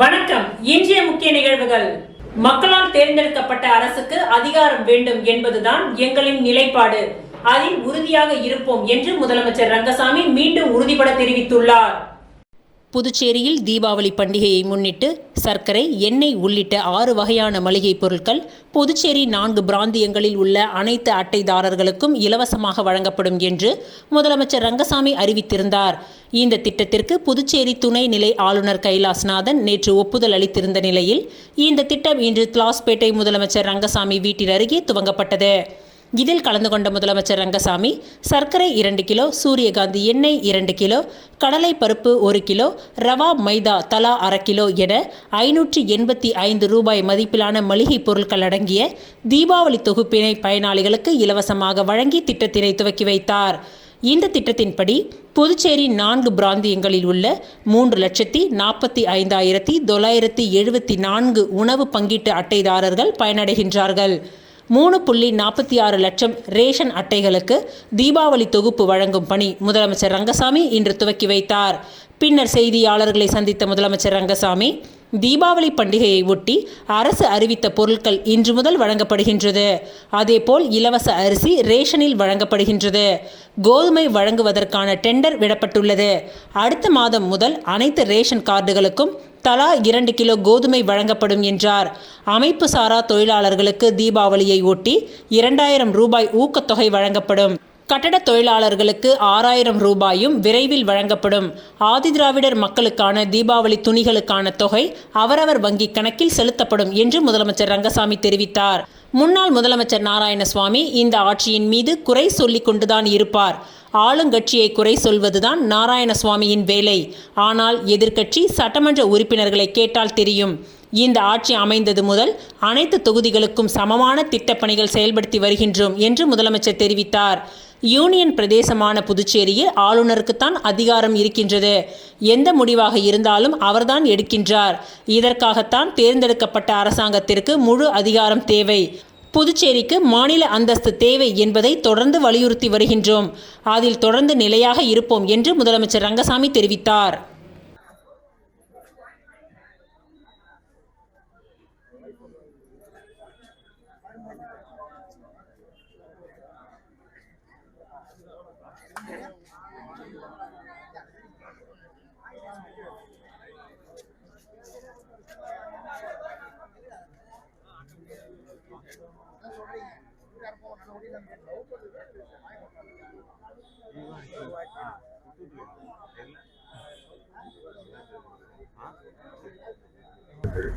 வணக்கம். இன்றைய முக்கிய நிகழ்வுகள். மக்களால் தேர்ந்தெடுக்கப்பட்ட அரசுக்கு அதிகாரம் வேண்டும் என்பதுதான் எங்களின் நிலைப்பாடு. அதில் உறுதியாக இருப்போம் என்று முதலமைச்சர் ரங்கசாமி மீண்டும் உறுதிபட தெரிவித்துள்ளார். புதுச்சேரியில் தீபாவளி பண்டிகையை முன்னிட்டு சர்க்கரை, எண்ணெய் உள்ளிட்ட 6 வகையான மளிகை பொருட்கள் புதுச்சேரி 4 பிராந்தியங்களில் உள்ள அனைத்து அட்டைதாரர்களுக்கும் இலவசமாக வழங்கப்படும் என்று முதலமைச்சர் ரங்கசாமி அறிவித்திருந்தார். இந்த திட்டத்திற்கு புதுச்சேரி துணை நிலை ஆளுநர் கைலாஸ்நாதன் நேற்று ஒப்புதல் அளித்திருந்த நிலையில் இந்த திட்டம் இன்று திலாஸ்பேட்டை முதலமைச்சர் ரங்கசாமி வீட்டின் அருகே துவங்கப்பட்டது. இதில் கலந்து கொண்ட முதலமைச்சர் ரங்கசாமி சர்க்கரை 2 கிலோ, சூரியகாந்தி எண்ணெய் 2 கிலோ, கடலை பருப்பு 1 கிலோ, ரவா மைதா தலா 1/2 கிலோ என 585 ரூபாய் மதிப்பிலான மளிகை பொருட்கள் அடங்கிய தீபாவளி தொகுப்பினை பயனாளிகளுக்கு இலவசமாக வழங்கி திட்டத்தினை துவக்கி வைத்தார். இந்த திட்டத்தின்படி புதுச்சேரி 4 பிராந்தியங்களில் உள்ள 3,45,974 உணவு பங்கீட்டு அட்டைதாரர்கள் பயனடைகின்றார்கள். 3.46 லட்சம் ரேஷன் அட்டைகளுக்கு தீபாவளி தொகுப்பு வழங்கும் பணி முதலமைச்சர் ரங்கசாமி இன்று துவக்கி வைத்தார். பின்னர் செய்தியாளர்களை சந்தித்த முதலமைச்சர் ரங்கசாமி, தீபாவளி பண்டிகையை ஒட்டி அரசு அறிவித்த பொருட்கள் இன்று முதல் வழங்கப்படுகின்றது. அதேபோல் இலவச அரிசி ரேஷனில் வழங்கப்படுகின்றது. கோதுமை வழங்குவதற்கான டெண்டர் விடப்பட்டுள்ளது. அடுத்த மாதம் முதல் அனைத்து ரேஷன் கார்டுகளுக்கும் தலா 2 கிலோ கோதுமை வழங்கப்படும் என்றார். அமைப்பு சாரா தொழிலாளர்களுக்கு தீபாவளியை ஒட்டி 2000 ரூபாய் ஊக்கத்தொகை வழங்கப்படும். கட்டட தொழிலாளர்களுக்கு 6000 ரூபாயும் விரைவில் வழங்கப்படும். ஆதிதிராவிடர் மக்களுக்கான தீபாவளி துணிகளுக்கான தொகை அவரவர் வங்கி கணக்கில் செலுத்தப்படும் என்று முதலமைச்சர் ரங்கசாமி தெரிவித்தார். முன்னாள் முதலமைச்சர் நாராயணசுவாமி இந்த ஆட்சியின் மீது குறை சொல்லிக் கொண்டுதான் இருப்பார். ஆளுங்கட்சியை குறை சொல்வதுதான் நாராயணசுவாமியின் வேலை. ஆனால் எதிர்க்கட்சி சட்டமன்ற உறுப்பினர்களை கேட்டால் தெரியும். இந்த ஆட்சி அமைந்தது முதல் அனைத்து தொகுதிகளுக்கும் சமமான திட்டப்பணிகள் செயல்படுத்தி வருகின்றோம் என்று முதலமைச்சர் தெரிவித்தார். யூனியன் பிரதேசமான புதுச்சேரியில் ஆளுநருக்குத்தான் அதிகாரம் இருக்கின்றது. எந்த முடிவாக இருந்தாலும் அவர்தான் எடுக்கின்றார். இதற்காகத்தான் தேர்ந்தெடுக்கப்பட்ட அரசாங்கத்திற்கு முழு அதிகாரம் தேவை. புதுச்சேரிக்கு மாநில அந்தஸ்து தேவை என்பதை தொடர்ந்து வலியுறுத்தி வருகின்றோம். அதில் தொடர்ந்து நிலையாக இருப்போம் என்று முதலமைச்சர் ரங்கசாமி தெரிவித்தார்.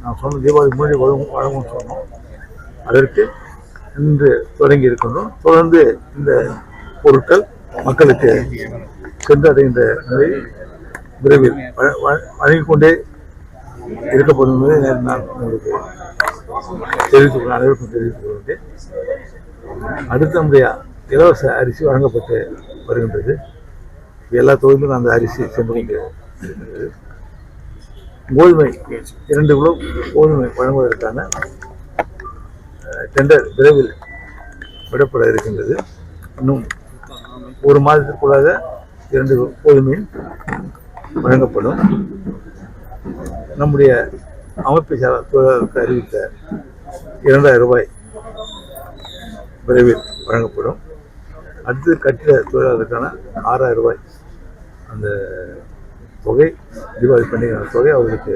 நான் சொன்ன தீபாவளி முன்னாடி வழங்கும்னு சொன்னோம். அதற்கு இன்று தொடங்கி இருக்கின்றோம். தொடர்ந்து இந்த பொருட்கள் மக்களுக்கு சென்றடைகின்ற நிலையில் விரைவில் வழங்கிக் கொண்டே இருக்கப்படும் என்பதை நான் உங்களுக்கு அனைவருக்கும் தெரிவித்துக் கொள்கிறேன். அடுத்த நம்முடைய இலவச அரிசி வழங்கப்பட்டு வருகின்றது. எல்லா தொகுதியிலும் அந்த அரிசி சென்று கொண்டு இருக்கின்றது. கோதுமை 2 கிலோ கோதுமை வழங்குவதற்கான டெண்டர் விரைவில் விடப்பட இருக்கின்றது. இன்னும் 1 மாதத்திற்குள்ளாக 2 கோதுமையும் வழங்கப்படும். நம்முடைய அமைப்பு சாரா தொழிலாளருக்கு அறிவித்த 2000 ரூபாய் விரைவில் வழங்கப்படும். அடுத்து கட்டிட தொழிலாளருக்கான 6000 ரூபாய் அந்த தொகை, தீபாவளி பண்டிகை தொகை அவர்களுக்கு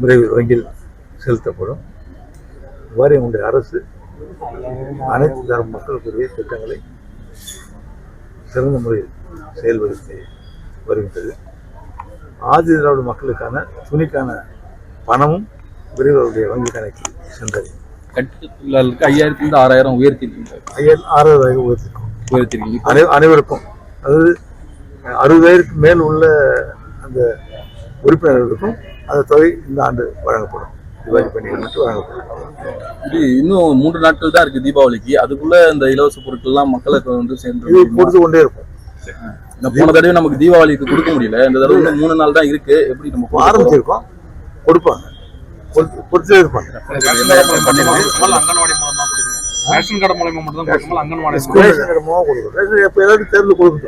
விரைவில் வங்கியில் செலுத்தப்படும். இவ்வாறு எங்களுடைய அரசு அனைத்து தரப்பு மக்களுக்குரிய திட்டங்களை சிறந்த முறையில் செயல்படுத்தி வருகின்றது. ஆதிதிராவிட மக்களுக்கான துணிக்கான பணமும் விரைவில் அவருடைய வங்கி கணக்கில் சென்றது. கட்டிடத்திற்கு 5000 6000 உயர்த்திருக்கீங்க. 6000 உயர்த்திருக்கீங்க அனைவருக்கும். அதாவது 60,000க்கு மேல் உள்ள அந்த உறுப்பினர்களுக்கும் அந்த தொகை இந்த ஆண்டு வழங்கப்படும். தீபாவளி பண்டிகை மட்டும் வழங்கப்படும். இன்னும் 3 நாட்கள் தான் இருக்கு தீபாவளிக்கு. அதுக்குள்ள இந்த இலவச பொருட்கள்லாம் மக்களுக்கு வந்து சேர்ந்து கொடுத்து கொண்டே இருக்கும். போன தடவை நமக்கு தீபாவளிக்கு கொடுக்க முடியல. இந்த தடவை 3 நாள் தான் இருக்கு. எப்படி நம்ம ஆரம்பிச்சிருக்கோம், கொடுப்பாங்க, பொறுத்தே இருப்பாங்க. ரேஷன் கடை மூலமா மட்டும் தான் கொடுக்கணும். அங்கன்வாடி ரேஷன் கடை மூலமா கொடுக்கணும். ரேஷன் எப்போ ஏதாவது தேர்தல் கொடுக்க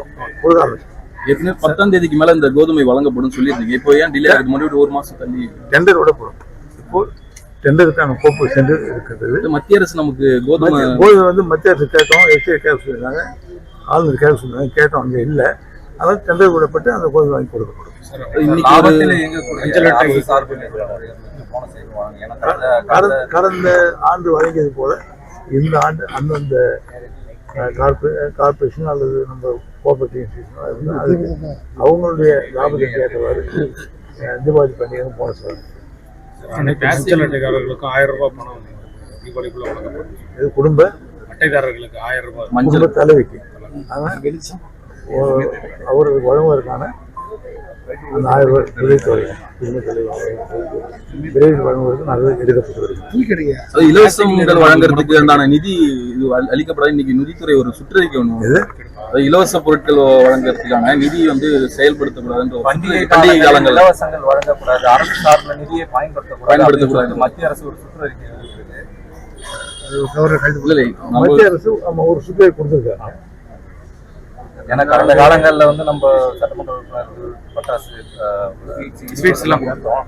ஆரம்பிச்சோம். ஏற்கனவே 10ஆம் தேதிக்கு மேல இந்த கோதுமை வழங்கப்படும் சொல்லியிருந்தீங்க. இப்போ ஏன் டிலே ஆகுது? மறுபடியும் 1 மாசம் தள்ளி டெண்டர் விடப்படும். இப்போ டெண்டருக்கான கோப்பு சென்று இருக்கிறது. மத்திய அரசு நமக்கு கோதுமை வந்து மத்திய அரசு கேட்டோம், எஸ்டேட் கேட்க சொல்லியிருந்தாங்க, ஆளுநர் கேட்க சொல்லியிருந்தாங்க, கேட்டோம், அங்கே இல்லை. அதனால் டெண்டர் விடப்பட்டு அந்த கோதுமை வாங்கி கொடுக்கப்படும். கடந்த ஆண்டு வழங்கியது போல இந்த ஆண்டு அந்தந்த கார்பரேஷன் அல்லது நம்ம கோஆபரேட்டிவ் அதுக்கு அவங்களுடைய லாபத்தை ஏற்றவாறு தீபாவளி பண்டிகை போனஸ் வரும். அஞ்சல் அட்டைதாரர்களுக்கு 1000 ரூபாய் பணம் தீபாவளிக்குள்ள வழங்கப்படும். இது குடும்ப அட்டைதாரர்களுக்கு 1000 ரூபாய் குடும்ப தலைவிக்கு. ஆனால் அவருக்கு வழங்குவதற்கான அந்த 1000 ரூபாய் விலைத்தொகை குடும்ப தலைவர் விரைவில் வழங்குவதற்கு நல்லது எடுக்கப்பட்டு வருகிறது. இலவசங்கள் வழங்குறதுக்கு உண்டான நிதி அளிக்கப்படாத இன்னைக்கு நிதித்துறை ஒரு சுற்றறிக்கை ஒன்று, இலவச பொருட்கள் வழங்குறதுக்கான நிதி வந்து செயல்படுத்தக்கூடாது, பண்டிகை காலங்கள் இலவசங்கள் வழங்கக்கூடாது, அரசு சார்ந்த நிதியை பயன்படுத்தக்கூடாது மத்திய அரசு ஒரு சுற்றறிக்கை மத்திய அரசு ஒரு சுற்றறிக்கை கொடுத்திருக்காங்க. ஏன்னா கடந்த காலங்களில் வந்து நம்ம சட்டமன்ற உறுப்பினர்கள் பட்டாசு ஸ்வீட்ஸ் எல்லாம் கொடுத்தோம்.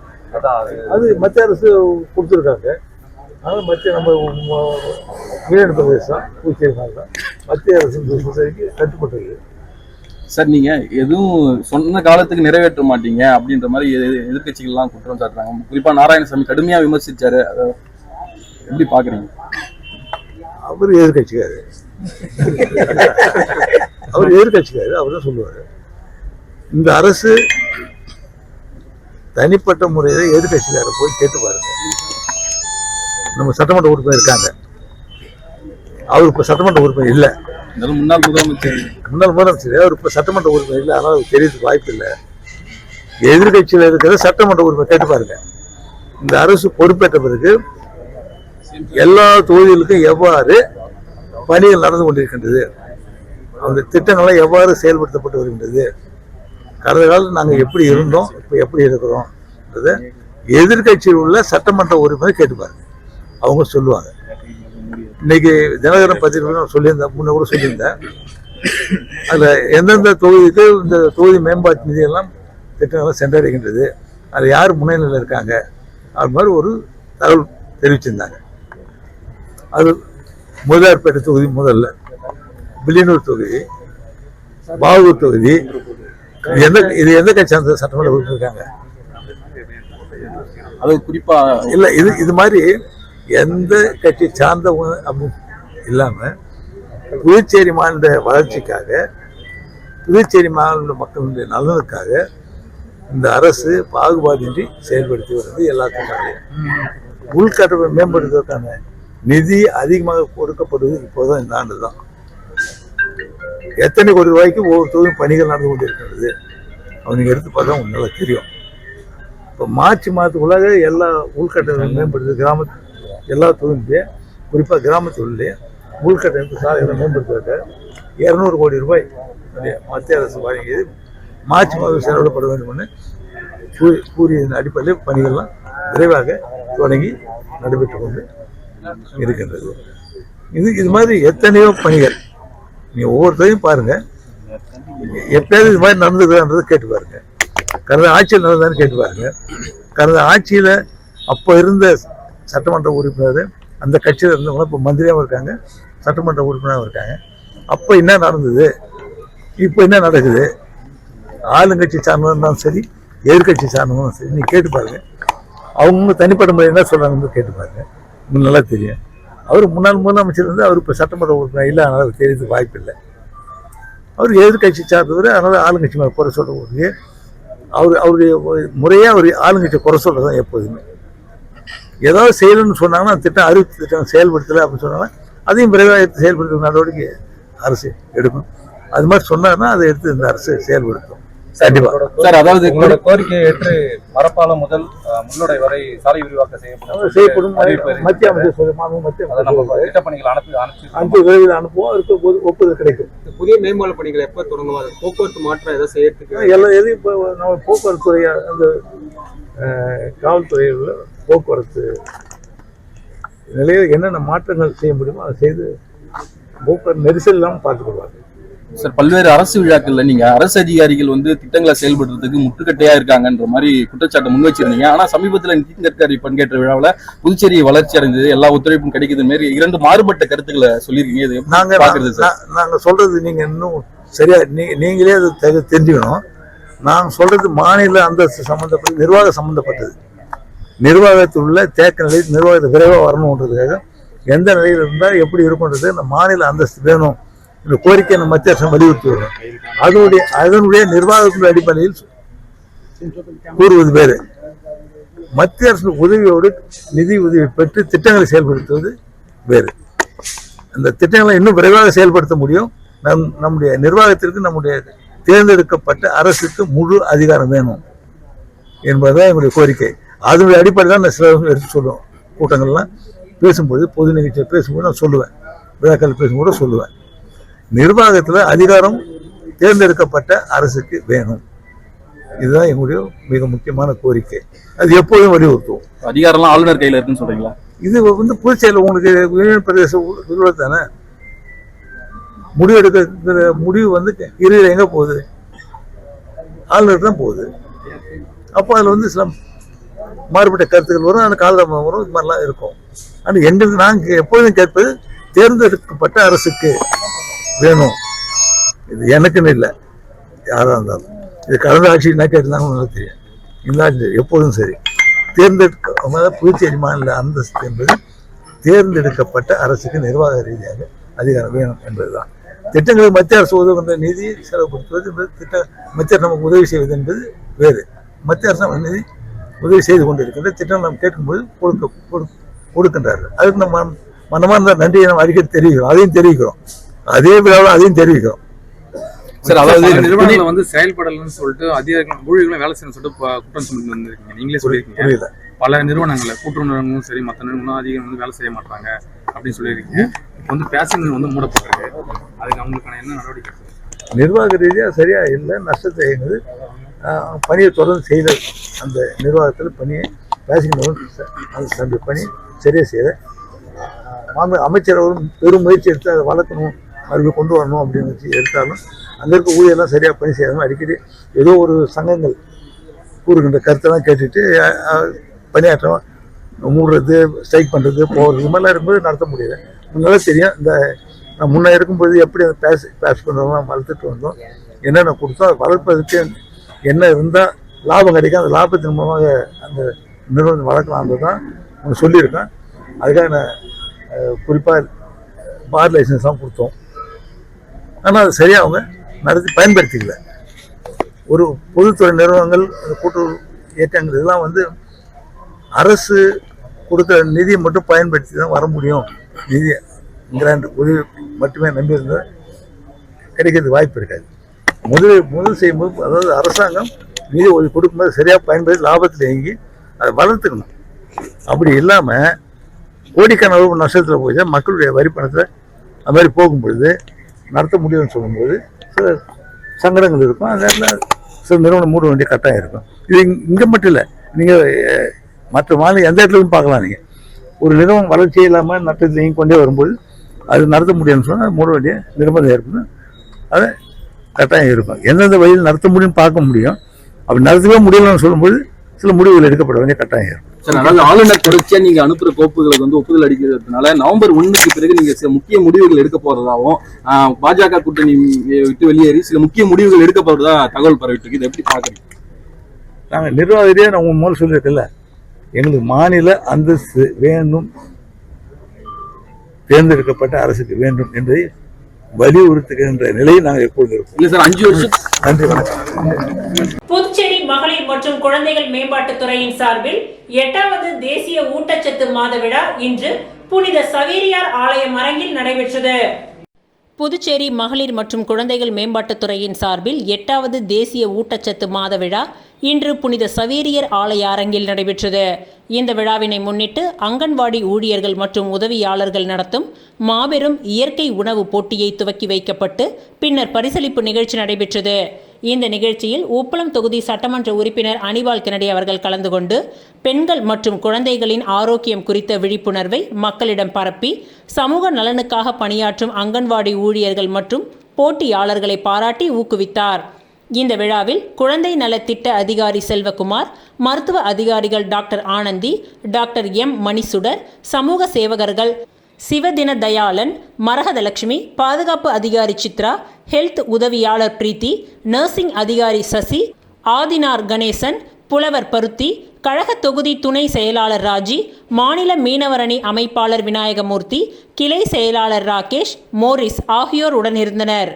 அது மத்திய அரசு கொடுத்துருக்காங்க. அதனால் மத்திய நம்ம யூனியன் பிரதேசம் புதுச்சேரி மாநிலம் மத்திய அரசு சுற்றறிக்கை கட்டுப்பட்டது. சார், நீங்க எதுவும் சொன்ன காலத்துக்கு நிறைவேற்ற மாட்டீங்க அப்படின்ற மாதிரி எதிர்கட்சிகள்லாம் குற்றம் சாட்டுறாங்க. குறிப்பா நாராயணசாமி கடுமையா விமர்சிச்சாரு. அதை எப்படி பாக்குறீங்க? அவர் எதிர்கட்சிக்காரு, அவர் எதிர்கட்சிக்காரு, அவர் தான் சொல்லுவாரு. இந்த அரசு தனிப்பட்ட முறையில் எதிர்கட்சிக்கார போய் கேட்டு பாருங்க. நம்ம சட்டமன்ற உறுப்பினர் இருக்காங்க, அவர் இப்ப சட்டமன்ற உறுப்பினர் இல்லை. முன்னாள் முதலமைச்சர் அவர் இப்ப சட்டமன்ற உறுப்பினர் இல்லை, அதனால தெரியறதுக்கு வாய்ப்பு இல்லை. எதிர்கட்சியில் இருக்கிற சட்டமன்ற உறுப்பினர் கேட்டு பாருங்க. இந்த அரசு பொறுப்பேற்ற பிறகு எல்லா தொகுதிகளுக்கும் எவ்வாறு பணிகள் நடந்து கொண்டிருக்கின்றது, அந்த திட்டங்கள்லாம் எவ்வாறு செயல்படுத்தப்பட்டு வருகின்றது, கடந்த காலத்தில் நாங்கள் எப்படி இருந்தோம், இப்போ எப்படி இருக்கிறோம், எதிர்கட்சியில் உள்ள சட்டமன்ற உறுப்பினர் கேட்டு பாருங்க, அவங்க சொல்லுவாங்க. இன்னைக்கு தினகரன் பத்திரிகை சொல்லியிருந்தேன், முன்ன கூட சொல்லியிருந்தேன். அதில் எந்தெந்த தொகுதிக்கு இந்த தொகுதி மேம்பாட்டு நிதியெல்லாம் திட்டங்கள்லாம் சென்றடைகின்றது, அதில் யார் முன்னிலையில் இருக்காங்க, அது மாதிரி ஒரு தகவல் தெரிவிச்சிருந்தாங்க. அது முதலார்பேட்டை தொகுதி முதல்ல, வில்லியனூர் தொகுதி, பாகூர் தொகுதி, இது எந்த கட்சி அந்த சட்டமன்ற உறுப்பினர் இருக்காங்க? அது குறிப்பா இல்ல, இது மாதிரி எந்த கட்சி சார்ந்தவங்க அப்படின்னு இல்லாம புதுச்சேரி மாநில வளர்ச்சிக்காக, புதுச்சேரி மாநில மக்களுடைய நலனுக்காக இந்த அரசு பாகுபாடின்றி செயல்படுத்தி வருது. எல்லாத்துக்கும் உள்கட்டமைப்பை மேம்படுத்துவதற்கான நிதி அதிகமாக கொடுக்கப்படுவது இப்போதான் இந்த ஆண்டு தான். எத்தனை கோடி ரூபாய்க்கு ஒவ்வொரு தொகுதியும் பணிகள் நடந்து கொண்டிருக்கிறது அவங்க எடுத்து பார்த்தா உங்களுக்கு நல்லா தெரியும். இப்போ மார்ச் மாதத்துக்குள்ளாக எல்லா உள்கட்டமைப்பு மேம்படுத்து எல்லா தொகுதியிலேயே, குறிப்பாக கிராமத்துள்ளே உள்கட்டமைப்பு சாலைகளை மேம்படுத்துவதற்கு 200 கோடி ரூபாய் மத்திய அரசு வழங்கியது மார்ச் மாதம் செலவிடப்பட வேண்டும் என்று கூறியதன் அடிப்படையில் பணிகள்லாம் விரைவாக தொடங்கி நடைபெற்று கொண்டு இருக்கின்றது. இது மாதிரி எத்தனையோ பணிகள் நீங்கள் ஒவ்வொருத்தரையும் பாருங்க, எப்பயாவது இது மாதிரி நடந்துக்கிறான்றதை கேட்டு பாருங்க. கடந்த ஆட்சியில் நடந்ததான்னு கேட்டு பாருங்க. கடந்த ஆட்சியில் அப்போ இருந்த சட்டமன்ற உறுப்பினர், அந்த கட்சியில் இருந்தவங்க இப்போ மந்திரியாகவும் இருக்காங்க, சட்டமன்ற உறுப்பினராகவும் இருக்காங்க. அப்போ என்ன நடந்தது, இப்போ என்ன நடக்குது, ஆளுங்கட்சி சார்ந்தவங்களும் சரி, எதிர்கட்சி சார்ந்தவங்களும் சரி, நீங்கள் கேட்டு பாருங்க. அவங்க தனிப்பட்ட முறை என்ன சொல்கிறாங்கன்னு கேட்டு பாருங்க, உங்களுக்கு நல்லா தெரியும். அவர் முன்னாள் முதலமைச்சர் வந்து அவர் இப்போ சட்டமன்ற உறுப்பினர் இல்லை, அதனால் அவர் தெரியறதுக்கு வாய்ப்பு இல்லை. அவர் எதிர்கட்சி சார்ந்தவர், அதனால் ஆளுங்கட்சி மேலே குறை சொல்கிறவருக்கு அவருடைய முறையாக அவர் ஆளுங்கட்சி குறை சொல்கிறது தான் எப்போதுமே. ஏதாவது செய்யணும்னு சொன்னாங்கன்னா திட்டம் அறிவித்த திட்டம் செயல்படுத்தலை அப்படின்னு சொன்னாங்கன்னா அதையும் விரைவாக எடுத்து செயல்படுத்தும் நடவடிக்கை அரசு எடுக்கும். அது மாதிரி சொன்னாங்கன்னா அதை எடுத்து இந்த அரசு செயல்படுத்தும் கண்டிப்பா. சார், அதாவது கோரிக்கையை ஏற்று மரப்பாலம் முதல் முள்ளடை வரை சாலை விரிவாக்கம் செய்யப்படும் மத்திய அமைச்சர் திட்டப்பணிகள் அனுப்பி விரைவில் அனுப்புவோம். அதுக்கு ஒப்புதல் கிடைக்கும். புதிய மேம்பால பணிகளை எப்ப தொடங்குவாங்க? போக்குவரத்து மாற்றம் ஏதாவது செய்யறதுக்கு எல்லாம் எதையும் இப்போ நம்ம போக்குவரத்து துறை, அந்த காவல்துறையில் போக்குவரத்து நிலையில் என்னென்ன மாற்றங்கள் செய்ய முடியுமோ அதை செய்து போக்குவரத்து நெரிசல் இல்லாமல் பார்த்துக்கொள்வாங்க. சார், பல்வேறு அரசு விழாக்கள்ல நீங்க அரசு அதிகாரிகள் வந்து திட்டங்களை செயல்படுறதுக்கு முட்டுக்கட்டையா இருக்காங்கன்ற மாதிரி குற்றச்சாட்டை முன் வச்சிருந்தீங்க. ஆனா சமீபத்துல நிதின் கட்கரி பங்கேற்ற விழாவில் புதுச்சேரி வளர்ச்சி அடைந்தது, எல்லா ஒத்துழைப்பும் கிடைக்குது மாரி 2 மாறுபட்ட கருத்துக்களை சொல்லியிருக்கீங்க. இது எப்படி பாக்குறது சார்? நாங்க சொல்றது நீங்க இன்னும் சரியா நீங்களே அது தெரிஞ்சுக்கணும். நான் சொல்றது மாநில அந்தஸ்து சம்பந்தப்பட்ட நிர்வாக சம்பந்தப்பட்டது. நிர்வாகத்தில் உள்ள தேக்க நிலை நிர்வாகத்தை விரைவாக வரணுன்றதுக்காக எந்த நிலையில் இருந்தால் எப்படி இருக்குன்றது இந்த மாநில அந்தஸ்து வேணும் இந்த கோரிக்கை நம்ம மத்திய அரசு வலியுறுத்தி வரும். அதனுடைய நிர்வாகத்தின் அடிப்படையில் கூறுவது வேறு. மத்திய அரசு உதவியோடு நிதி உதவி பெற்று திட்டங்களை செயல்படுத்துவது வேறு. அந்த திட்டங்களை இன்னும் விரைவாக செயல்படுத்த முடியும். நம்முடைய நிர்வாகத்திற்கு நம்முடைய தேர்ந்தெடுக்கப்பட்ட அரசுக்கு முழு அதிகாரம் வேணும் என்பதுதான் எங்களுடைய கோரிக்கை. அதனுடைய அடிப்படையில் தான் நான் சில எடுத்து சொல்லுவேன். கூட்டங்கள்லாம் பேசும்போது, பொது நிகழ்ச்சியில் பேசும்போது நான் சொல்லுவேன், விழாக்கள் பேசும்போது சொல்லுவேன், நிர்வாகத்தில் அதிகாரம் தேர்ந்தெடுக்கப்பட்ட அரசுக்கு வேணும். இதுதான் எங்களுடைய மிக முக்கியமான கோரிக்கை. அது எப்போதும் வலியுறுத்துவோம். அதிகாரம்லாம் ஆளுநர் கையில இருக்குன்னு சொல்றீங்களா? இது வந்து புதுச்சேரியில் உங்களுக்கு யூனியன் பிரதேச உருவம் தானே, முடிவு எடுக்கிற முடிவு வந்து இறுதியில் எங்கே போகுது? ஆளுநர் தான் போகுது. அப்போ அதில் வந்து சில மாறுபட்ட கருத்துக்கள் வரும், அந்த காலதாமதம் வரும், இது மாதிரிலாம் இருக்கும். ஆனால் எங்களுக்கு நாங்கள் எப்பொழுதும் கேட்பது தேர்ந்தெடுக்கப்பட்ட அரசுக்கு வேணும். இது எனக்குன்னு இல்லை, யாராக இருந்தாலும். இது கடந்த ஆட்சி என்ன கேட்டிருந்தாங்க நல்லா தெரியும். இந்த ஆட்சி எப்போதும் சரி, புதுச்சேரி மாநில அந்தஸ்து என்பது தேர்ந்தெடுக்கப்பட்ட அரசுக்கு நிர்வாக ரீதியாக அதிகாரம் வேணும் என்பதுதான். திட்டங்களுக்கு மத்திய அரசு உதவுகின்ற நிதியை செலவுபடுத்துவது என்பது மத்திய அரசு நமக்கு உதவி செய்வது என்பது வேறு. மத்திய அரசு நிதி உதவி செய்து கொண்டிருக்கின்ற திட்டம் நாம் கேட்கும்போது கொடுக்கின்றார்கள். அதுக்கு நம்ம மனமார்ந்த நன்றியை நம்ம அடிக்கடி தெரிவிக்கிறோம், அதையும் தெரிவிக்கிறோம். அதே விழாவில் அதையும் தெரிவிக்கிறோம். சார், அதாவது நிறுவனங்களை வந்து செயல்படலன்னு சொல்லிட்டு அதிகாரிகள் ஊழியர்களும் வேலை செய்யணும்னு சொல்லிட்டு குற்றம் சொல்லிட்டு வந்திருக்கீங்க. நீங்களே சொல்லியிருக்கீங்க, புரியல, பல நிறுவனங்கள்ல கூட்டுறவு நிறுவனங்களும் சரி மற்ற நிறுவனம் அதிகம் வந்து வேலை செய்ய மாட்டாங்க அப்படின்னு சொல்லியிருக்கீங்க. இப்போ வந்து பேசன் வந்து மூடப்பட்டிருக்கு. அதுக்கு அவங்களுக்கான என்ன நடவடிக்கை? நிர்வாக ரீதியாக சரியா இல்லை, நஷ்டத்தை இயங்குது. பணியை தொடர்ந்து செய்த அந்த நிர்வாகத்தில் பணியை பேசிங் அந்த பணி சரியாக செய்த அமைச்சர் அவரும் பெரும் முயற்சி எடுத்து அதை வளர்க்கணும், மறுபடியும் கொண்டு வரணும் அப்படின்னு வச்சு எடுத்தாலும் அங்கே இருக்க ஊழியெல்லாம் சரியாக பணி செய்யாமல் அடிக்கடி ஏதோ ஒரு சங்கங்கள் கூறுகின்ற கருத்தெல்லாம் கேட்டுட்டு பணியாற்றம் மூடுறது, ஸ்ட்ரைக் பண்ணுறது, போகிறது, இது மாதிரிலாம் இருக்கும்போது நடத்த முடியல. நல்லா தெரியும், இந்த நான் முன்னே இருக்கும்போது எப்படி அந்த பேஸ் பண்ணுறவங்களாம் வளர்த்துட்டு வந்தோம், என்னென்ன கொடுத்தோம், அதை வளர்ப்பதற்கு என்ன இருந்தால் லாபம் கிடைக்கும், அந்த லாபத்தின் மூலமாக அந்த நிறுவனம் வளர்க்கலான்றது தான் அவங்க சொல்லியிருக்கேன். அதுக்காக நான் குறிப்பாக பார் லைசன்ஸ்லாம் கொடுத்தோம். ஆனால் அது சரியாக அவங்க நடத்தி பயன்படுத்திக்கல. ஒரு பொதுத்துறை நிறுவனங்கள், கூட்டுறவு இயக்கங்கள் இதெல்லாம் வந்து அரசு கொடுக்குற நிதியை மட்டும் பயன்படுத்தி தான் வர முடியும். நிதி கிராண்ட் உதவி மட்டுமே நம்பி இருந்தால் கிடைக்கிறதுக்கு வாய்ப்பு இருக்காது. முதல் செய்யும்போது, அதாவது அரசாங்கம் நிதி உதவி கொடுக்கும்போது சரியாக பயன்படுத்தி லாபத்தில் இயங்கி அதை வளர்த்துக்கணும். அப்படி இல்லாமல் கோடிக்கணக்கான நஷ்டத்தில் போய் மக்களுடைய வரி பணத்தில் அது மாதிரி போகும்பொழுது நடத்த முடியும்னு சொல்லும்போது சில சங்கடங்கள் இருக்கும். அந்த நேரத்தில் சில நிறுவனம் மூட வேண்டிய கட்டாயம் இருக்கும். இது இங்கே மட்டும் இல்லை, நீங்கள் மற்ற மாநிலம் எந்த இடத்துலையும் பார்க்கலாம். நீங்கள் ஒரு நிறுவனம் வளர்ச்சி இல்லாமல் நட்டத்தில் இயங்கி கொண்டே வரும்போது அது நடத்த முடியும்னு சொன்னால் மூட வேண்டிய நிர்பந்தம் ஏற்படும். அதை கட்டாயம் இருக்கும். எந்தெந்த வழியில் நடத்த முடியும்னு பார்க்க முடியும். அப்படி நடத்தவே முடியலன்னு சொல்லும்போது சில முடிவுகள் எடுக்கப்பட வேண்டிய கட்டாயம் இருக்கும். அதாவது ஆளுநர் தொடர்ச்சியா நீங்க அனுப்புற கோப்புகளுக்கு வந்து ஒப்புதல் அளிக்கிறதுனால நவம்பர் 1க்கு பிறகு நீங்க சில முக்கிய முடிவுகள் எடுக்க போறதாகவும் பாஜக கூட்டணி விட்டு வெளியேறி சில முக்கிய முடிவுகள் எடுக்க போறதா தகவல் பரவிட்டு இருக்கு. இதை எப்படி பாக்குறீங்க? நாங்கள் நிர்வாக ரீதியாக நான் உங்க மூலம் சொல்லியிருக்கல, எங்களுக்கு மாநில அந்தஸ்து வேண்டும், தேர்ந்தெடுக்கப்பட்ட அரசுக்கு வேண்டும் என்பதை வலியுறுத்துகின்ற நிலையில் நாங்கள் எப்போது இருக்கோம். இல்ல சார், 5 வருஷம். நன்றி, வணக்கம். புதுச்சேரி மகளிர் மற்றும் குழந்தைகள் மேம்பாட்டுத் துறையின் சார்பில் 8வது தேசிய ஊட்டச்சத்து மாத விழா இன்று புனித சவேரியார் ஆலயம் அரங்கில் நடைபெற்றது. புதுச்சேரி மகளிர் மற்றும் குழந்தைகள் மேம்பாட்டுத் துறையின் சார்பில் 8வது தேசிய ஊட்டச்சத்து மாத விழா இன்று புனித சவேரியர் ஆலய அரங்கில் நடைபெற்றது. இந்த விழாவினை முன்னிட்டு அங்கன்வாடி ஊழியர்கள் மற்றும் உதவியாளர்கள் நடத்தும் மாபெரும் இயற்கை உணவு போட்டியை துவக்கி வைக்கப்பட்டு பின்னர் பரிசளிப்பு நிகழ்ச்சி நடைபெற்றது. இந்த நிகழ்ச்சியில் உப்பளம் தொகுதி சட்டமன்ற உறுப்பினர் அனிபால் கென்னடி அவர்கள் கலந்து கொண்டு பெண்கள் மற்றும் குழந்தைகளின் ஆரோக்கியம் குறித்த விழிப்புணர்வை மக்களிடம் பரப்பி சமூக நலனுக்காக பணியாற்றும் அங்கன்வாடி ஊழியர்கள் மற்றும் போட்டியாளர்களை பாராட்டி ஊக்குவித்தார். இந்த விழாவில் குழந்தை நல திட்ட அதிகாரி செல்வகுமார், மருத்துவ அதிகாரிகள் டாக்டர் ஆனந்தி, டாக்டர் எம் மணிசுடர், சமூக சேவகர்கள் சிவதின தயாளன், மரகதலட்சுமி, பாதுகாப்பு அதிகாரி சித்ரா, ஹெல்த் உதவியாளர் பிரீத்தி, நர்சிங் அதிகாரி சசி, ஆதினார் கணேசன், புலவர் பருத்தி, கழக தொகுதி துணை செயலாளர் ராஜி, மாநில மீனவரணி அமைப்பாளர் விநாயகமூர்த்தி, கிளை செயலாளர் ராகேஷ், மோரிஸ் ஆகியோர் உடனிருந்தனர்.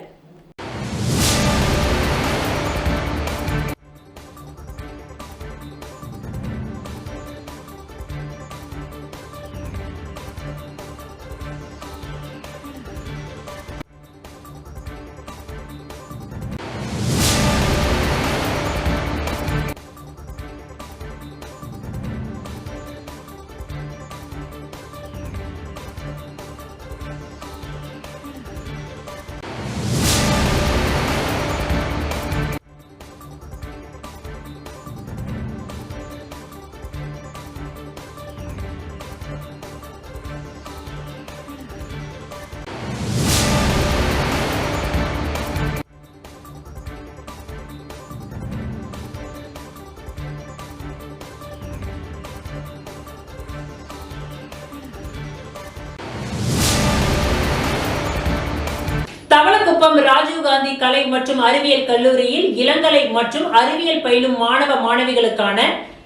தவளக்குப்பம் ராஜீவ்காந்தி கலை மற்றும் அறிவியல் கல்லூரியில் இளங்கலை மற்றும் அறிவியல் பயிலும் மாணவ மாணவிகளுக்கான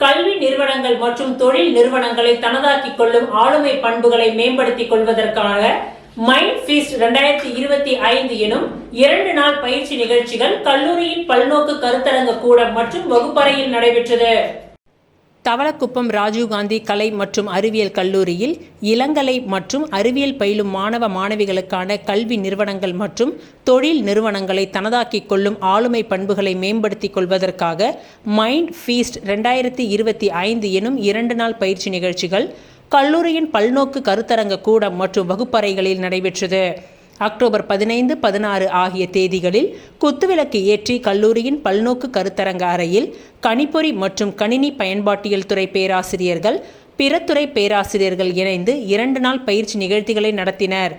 கல்வி நிறுவனங்கள் மற்றும் தொழில் நிறுவனங்களை தனதாக்கிக் கொள்ளும் ஆளுமை பண்புகளை மேம்படுத்திக் கொள்வதற்காக மைண்ட் ஃபீஸ்ட் 2025 எனும் 2 நாள் பயிற்சி நிகழ்ச்சிகள் கல்லூரியின் பல்நோக்கு கருத்தரங்க கூடம் மற்றும் வகுப்பறையில் நடைபெற்றது. தவளக்குப்பம் ராஜீவ்காந்தி கலை மற்றும் அறிவியல் கல்லூரியில் இளங்கலை மற்றும் அறிவியல் பயிலும் மாணவ மாணவிகளுக்கான கல்வி நிறுவனங்கள் மற்றும் தொழில் நிறுவனங்களை தனதாக்கிக் கொள்ளும் ஆளுமை பண்புகளை மேம்படுத்திக் கொள்வதற்காக மைண்ட் ஃபீஸ்ட் 2025 எனும் 2 நாள் பயிற்சி நிகழ்ச்சிகள் கல்லூரியின் பல்நோக்கு கருத்தரங்க கூடம் மற்றும் வகுப்பறைகளில் நடைபெற்றது. அக்டோபர் 15, 16 ஆகிய தேதிகளில் குத்துவிளக்கு ஏற்றி கல்லூரியின் பல்நோக்கு கருத்தரங்க அறையில் கணிப்பொறி மற்றும் கணினி பயன்பாட்டியல் துறை பேராசிரியர்கள், பிற துறை பேராசிரியர்கள் இணைந்து 2 நாள் பயிற்சி நிகழ்ச்சிகளை நடத்தினர்.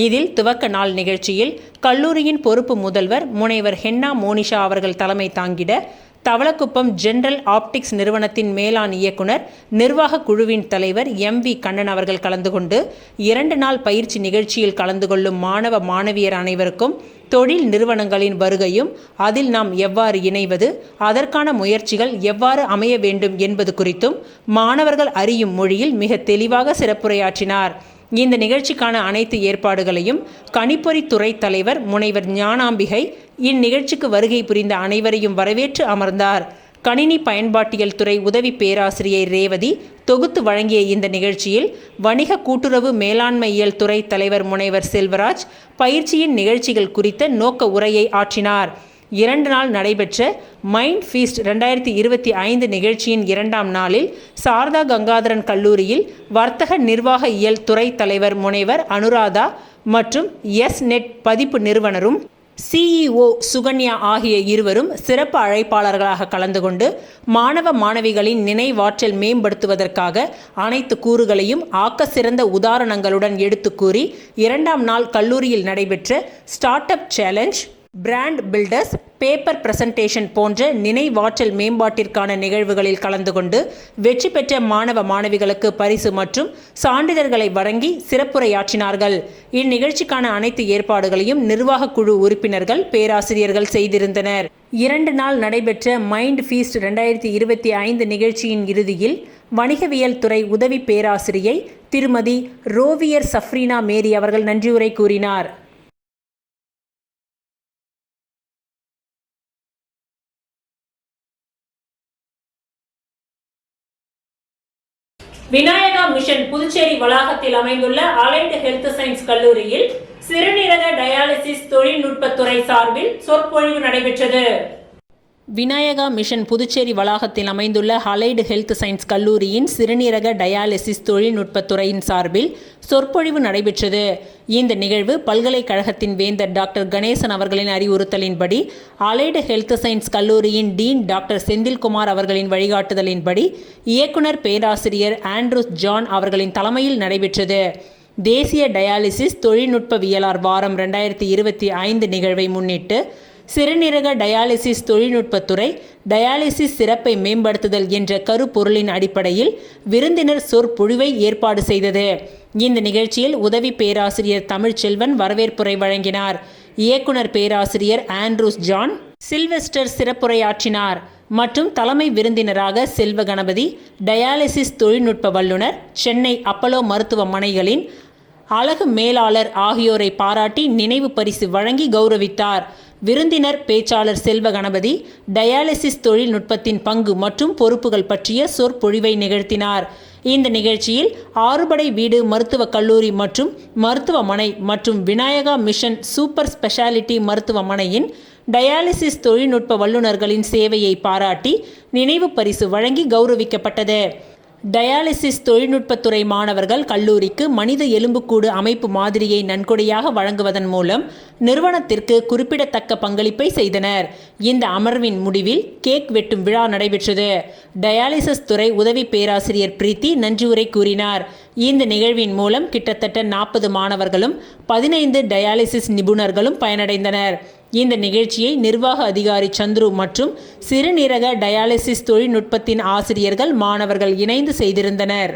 இதில் துவக்க நாள் நிகழ்ச்சியில் கல்லூரியின் பொறுப்பு முதல்வர் முனைவர் ஹென்னா மோனிஷா அவர்கள் தலைமை தாங்கிட, தவளக்குப்பம் ஜெனரல் ஆப்டிக்ஸ் நிறுவனத்தின் மேலாண் இயக்குனர் நிர்வாக குழுவின் தலைவர் MV கண்ணன் அவர்கள் கலந்து கொண்டு 2 நாள் பயிற்சி நிகழ்ச்சியில் கலந்து கொள்ளும் மாணவ மாணவியர் அனைவருக்கும் தொழில் நிறுவனங்களின் வருகையும் அதில் நாம் எவ்வாறு இணைவது, அதற்கான முயற்சிகள் எவ்வாறு அமைய வேண்டும் என்பது குறித்தும் மாணவர்கள் அறியும் மொழியில் மிக தெளிவாக சிறப்புரையாற்றினார். இந்த நிகழ்ச்சிக்கான அனைத்து ஏற்பாடுகளையும் கணிப்பொறி துறை தலைவர் முனைவர் ஞானாம்பிகை இந்நிகழ்ச்சிக்கு வருகை புரிந்த அனைவரையும் வரவேற்று அமர்ந்தார். கணினி பயன்பாட்டியல் துறை உதவி பேராசிரியை ரேவதி தொகுத்து வழங்கிய இந்த நிகழ்ச்சியில் வணிக கூட்டுறவு மேலாண்மையியல் துறை தலைவர் முனைவர் செல்வராஜ் பயிற்சியின் நிகழ்ச்சிகள் குறித்த நோக்க உரையை ஆற்றினார். 2 நாள் நடைபெற்ற மைண்ட் ஃபீஸ்ட் 2025 நிகழ்ச்சியின் 2ஆம் நாளில் சாரதா கங்காதரன் கல்லூரியில் வர்த்தக நிர்வாக இயல் துறை தலைவர் முனைவர் அனுராதா மற்றும் நெட் பதிப்பு நிறுவனரும் CEO சுகன்யா ஆகிய இருவரும் சிறப்பு அழைப்பாளர்களாக கலந்து கொண்டு மாணவ மாணவிகளின் நினைவாற்றல் மேம்படுத்துவதற்காக அனைத்து கூறுகளையும் ஆக்க சிறந்த உதாரணங்களுடன் எடுத்து கூறி 2ஆம் நாள் கல்லூரியில் நடைபெற்ற start up challenge, brand builders, paper presentation போன்ற நினைவாற்றல் மேம்பாட்டிற்கான நிகழ்வுகளில் கலந்து கொண்டு வெற்றி பெற்ற மாணவ மாணவிகளுக்கு பரிசு மற்றும் சான்றிதழ்களை வழங்கி சிறப்புரையாற்றினார்கள். இந்நிகழ்ச்சிக்கான அனைத்து ஏற்பாடுகளையும் நிர்வாக குழு உறுப்பினர்கள், பேராசிரியர்கள் செய்திருந்தனர். 2 நாள் நடைபெற்ற மைண்ட் ஃபீஸ்ட் 2025 நிகழ்ச்சியின் இறுதியில் வணிகவியல் துறை உதவி பேராசிரியை திருமதி ரோவியர் சஃப்ரீனா மேரி அவர்கள் நன்றியுரை கூறினார். விநாயகா மிஷன் புதுச்சேரி வளாகத்தில் அமைந்துள்ள அலைடு ஹெல்த் சயின்ஸ் கல்லூரியில் சிறுநீரக டயாலிசிஸ் தொழில்நுட்பத்துறை சார்பில் சொற்பொழிவு நடைபெற்றது. விநாயகா மிஷன் புதுச்சேரி வளாகத்தில் அமைந்துள்ள அலைடு ஹெல்த் சயின்ஸ் கல்லூரியின் சிறுநீரக டயாலிசிஸ் தொழில்நுட்பத்துறையின் சார்பில் சொற்பொழிவு நடைபெற்றது. இந்த நிகழ்வு பல்கலைக்கழகத்தின் வேந்தர் டாக்டர் கணேசன் அவர்களின் அறிவுறுத்தலின்படி அலைடு ஹெல்த் சயின்ஸ் கல்லூரியின் டீன் டாக்டர் செந்தில்குமார் அவர்களின் வழிகாட்டுதலின்படி இயக்குனர் பேராசிரியர் ஆண்ட்ரூஸ் ஜான் அவர்களின் தலைமையில் நடைபெற்றது. தேசிய டயாலிசிஸ் தொழில்நுட்பவியலார் வாரம் 2025 நிகழ்வை முன்னிட்டு சிறுநீரக டயாலிசிஸ் தொழில்நுட்பத்துறை டயாலிசிஸ் சிறப்பை மேம்படுத்துதல் என்ற கருப்பொருளின் அடிப்படையில் விருந்தினர் சொற்பொழிவை ஏற்பாடு செய்தது. இந்த நிகழ்ச்சியில் உதவி பேராசிரியர் தமிழ்ச்செல்வன் வரவேற்புரை வழங்கினார். இயக்குனர் பேராசிரியர் ஆண்ட்ரூஸ் ஜான் சில்வெஸ்டர் சிறப்புரையாற்றினார். மற்றும் தலைமை விருந்தினராக செல்வ கணபதி டயாலிசிஸ் தொழில்நுட்ப வல்லுநர், சென்னை அப்பலோ மருத்துவமனைகளின் அழகு மேலாளர் ஆகியோரை பாராட்டி நினைவு பரிசு வழங்கி கௌரவித்தார். விருந்தினர் பேச்சாளர் செல்வ கணபதி டயாலிசிஸ் தொழில்நுட்பத்தின் பங்கு மற்றும் பொறுப்புகள் பற்றிய சொற்பொழிவை நிகழ்த்தினார். இந்த நிகழ்ச்சியில் ஆறுபடை வீடு மருத்துவக் கல்லூரி மற்றும் மருத்துவமனை மற்றும் விநாயகா மிஷன் சூப்பர் ஸ்பெஷாலிட்டி மருத்துவமனையின் டயாலிசிஸ் தொழில்நுட்ப வல்லுநர்களின் சேவையை பாராட்டி நினைவு பரிசு வழங்கி கௌரவிக்கப்பட்டது. டயாலிசிஸ் தொழில்நுட்பத்துறை மாணவர்கள் கல்லூரிக்கு மனித எலும்புக்கூடு அமைப்பு மாதிரியை நன்கொடையாக வழங்குவதன் மூலம் நிறுவனத்திற்கு குறிப்பிடத்தக்க பங்களிப்பை செய்தனர். இந்த அமர்வின் முடிவில் கேக் வெட்டும் விழா நடைபெற்றது. டயாலிசிஸ் துறை உதவி பேராசிரியர் பிரீத்தி நன்றியுரை கூறினார். இந்த நிகழ்வின் மூலம் கிட்டத்தட்ட 40 மாணவர்களும் 15 டயாலிசிஸ் நிபுணர்களும் பயனடைந்தனர். இந்த நிகழ்ச்சியை நிர்வாக அதிகாரி சந்துரு மற்றும் சிறுநீரக டயாலிசிஸ் தொழில்நுட்பத்தின் ஆசிரியர்கள் மாணவர்கள் இணைந்து செய்திருந்தனர்.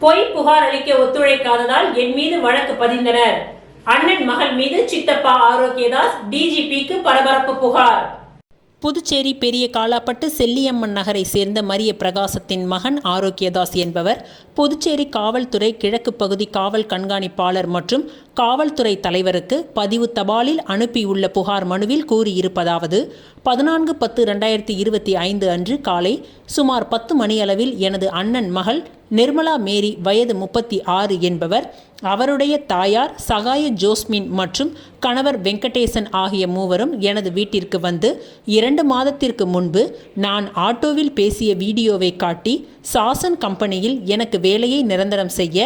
பொய் புகார் அளிக்க ஒத்துழைக்காததால் என் மீது வழக்கு பதிந்தனர். அண்ணன் மகள் மீது சித்தப்பா ஆரோக்கியதாஸ் டிஜிபிக்கு பரபரப்பு புகார். புதுச்சேரி பெரிய காலாப்பட்டு செல்லியம்மன் நகரை சேர்ந்த மரிய பிரகாசத்தின் மகன் ஆரோக்கியதாஸ் என்பவர் புதுச்சேரி காவல்துறை கிழக்கு பகுதி காவல் கண்காணிப்பாளர் மற்றும் காவல்துறை தலைவருக்கு பதிவு தபாலில் அனுப்பியுள்ள புகார் மனுவில் கூறியிருப்பதாவது: 14/10/2025 அன்று காலை சுமார் 10 மணியளவில் எனது அண்ணன் மகள் நிர்மலா மேரி வயது 36 என்பவர் அவருடைய தாயார் சகாய ஜோஸ்மின் மற்றும் கணவர் வெங்கடேசன் ஆகிய மூவரும் எனது வீட்டிற்கு வந்து 2 மாதத்திற்கு முன்பு நான் ஆட்டோவில் பேசிய வீடியோவை காட்டி சாசன் கம்பெனியில் எனக்கு வேலையை நிரந்தரம் செய்ய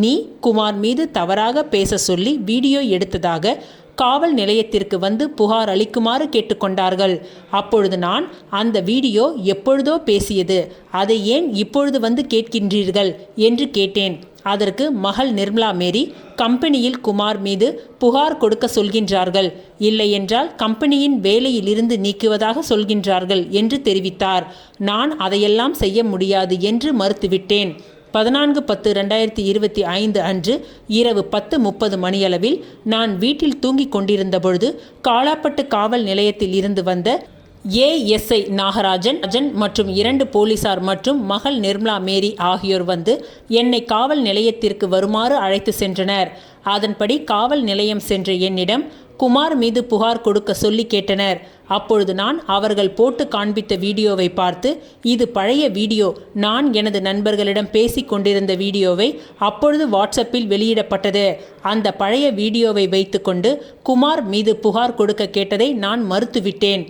நீ குமார் மீது தவறாக பேச சொல்லி வீடியோ எடுத்ததாக காவல் நிலையத்திற்கு வந்து புகார் அளிக்குமாறு கேட்டுக்கொண்டார்கள். அப்பொழுது நான் அந்த வீடியோ எப்பொழுதோ பேசியது, அதை ஏன் இப்பொழுது வந்து கேட்கின்றீர்கள் என்று கேட்டேன். அதற்கு மகள் நிர்மலா மேரி, கம்பெனியில் குமார் மீது புகார் கொடுக்க சொல்கின்றார்கள், இல்லையென்றால் கம்பெனியின் வேலையிலிருந்து நீக்குவதாக சொல்கின்றார்கள் என்று தெரிவித்தார். நான் அதையெல்லாம் செய்ய முடியாது என்று மறுத்துவிட்டேன். 14/10/2025 அன்று இரவு 10:30 மணியளவில் நான் வீட்டில் தூங்கிக் கொண்டிருந்த பொழுது காலாப்பட்டு காவல் நிலையத்தில் இருந்து வந்த ஏஎஸ்ஐ நாகராஜன் மற்றும் 2 போலீசார் மற்றும் மகள் நிர்மலா மேரி ஆகியோர் வந்து என்னை காவல் நிலையத்திற்கு வருமாறு அழைத்து சென்றனர். அதன்படி காவல் நிலையம் சென்ற என்னிடம் குமார் மீது புகார் கொடுக்க சொல்லி கேட்டனர். அப்பொழுது நான் அவர்கள் போட்டு காண்பித்த வீடியோவை பார்த்து, இது பழைய வீடியோ, நான் எனது நண்பர்களிடம் பேசி கொண்டிருந்த வீடியோவை அப்பொழுது வாட்ஸ்அப்பில் வெளியிடப்பட்டது, அந்த பழைய வீடியோவை வைத்துக்கொண்டு குமார் மீது புகார் கொடுக்க கேட்டதை நான் மறுத்துவிட்டேன்.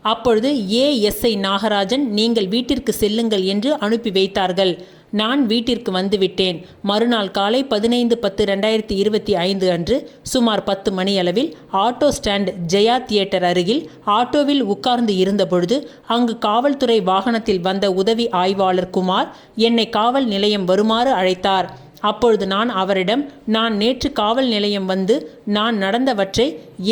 அப்பொழுது ஏஎஸ்ஐ நாகராஜன் நீங்கள் வீட்டிற்கு செல்லுங்கள் என்று அனுப்பி வைத்தார்கள். நான் வீட்டிற்கு வந்துவிட்டேன். மறுநாள் காலை 15/10/2025 அன்று சுமார் 10 மணியளவில் ஆட்டோ ஸ்டாண்ட் ஜெயா தியேட்டர் அருகில் ஆட்டோவில் உட்கார்ந்து இருந்தபொழுது அங்கு காவல்துறை வாகனத்தில் வந்த உதவி ஆய்வாளர் குமார் என்னை காவல் நிலையம் வருமாறு அழைத்தார். அப்பொழுது நான் அவரிடம், நான் நேற்று காவல் நிலையம் வந்து நான் நடந்தவற்றை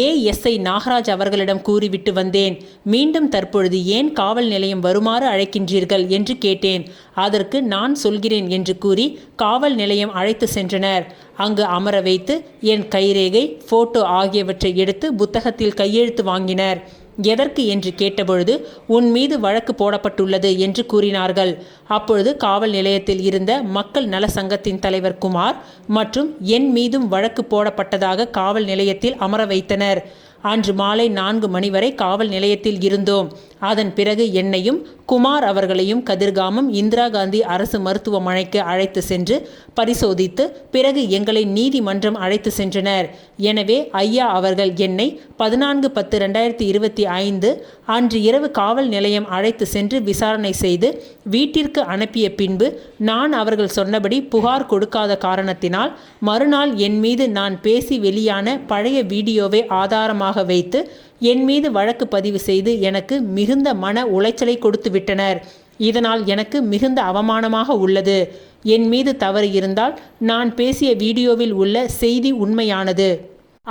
ASI நாகராஜ் அவர்களிடம் கூறிவிட்டு வந்தேன். மீண்டும் தற்பொழுது ஏன் காவல் நிலையம் வருமாறு அழைக்கின்றீர்கள் என்று கேட்டேன். அதற்கு நான் சொல்கிறேன் என்று கூறி காவல் நிலையம் அழைத்து சென்றனர். அங்கு அமர வைத்து என் கைரேகை, போட்டோ ஆகியவற்றை எடுத்து புத்தகத்தில் கையெழுத்து வாங்கினர். எதற்கு என்று கேட்டபொழுது உன் மீது வழக்கு போடப்பட்டுள்ளது என்று கூறினார்கள். அப்பொழுது காவல் நிலையத்தில் இருந்த மக்கள் நல சங்கத்தின் தலைவர் குமார் மற்றும் என் மீதும் வழக்கு போடப்பட்டதாக காவல் நிலையத்தில் அமர வைத்தனர். அன்று மாலை 4 மணி வரை காவல் நிலையத்தில் இருந்தோம். அதன் பிறகு என்னையும் குமார் அவர்களையும் கதிர்காமம் இந்திரா காந்தி அரசு மருத்துவமனைக்கு அழைத்து சென்று பரிசோதித்து பிறகு எங்களை நீதிமன்றம் அழைத்து சென்றனர். எனவே ஐயா அவர்கள் என்னை 14/10/2025 அன்று இரவு காவல் நிலையம் அழைத்து சென்று விசாரணை செய்து வீட்டிற்கு அனுப்பிய பின்பு நான் அவர்கள் சொன்னபடி புகார் கொடுக்காத காரணத்தினால் மறுநாள் என் மீது நான் பேசி வெளியான பழைய வீடியோவை ஆதாரமாக வைத்து என் மீது வழக்கு பதிவு செய்து எனக்கு மிகுந்த மன உளைச்சலை கொடுத்து விட்டனர். இதனால் எனக்கு மிகுந்த அவமானமாக உள்ளது. என் மீது தவறு இருந்தால் நான் பேசிய வீடியோவில் உள்ள செய்தி உண்மையானது.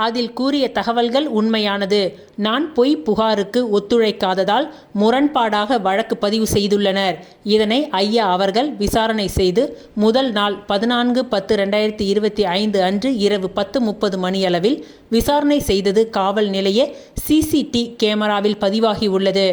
அதில் கூறிய தகவல்கள் உண்மையானது. நான் பொய் புகாருக்கு ஒத்துழைக்காததால் முரண்பாடாக வழக்கு பதிவு செய்துள்ளனர். இதனை ஐயா அவர்கள் விசாரணை செய்து முதல் நாள் 14/10/2025 அன்று இரவு 10:30 மணியளவில் விசாரணை செய்தது காவல் நிலைய CCT கேமராவில் பதிவாகி உள்ளது.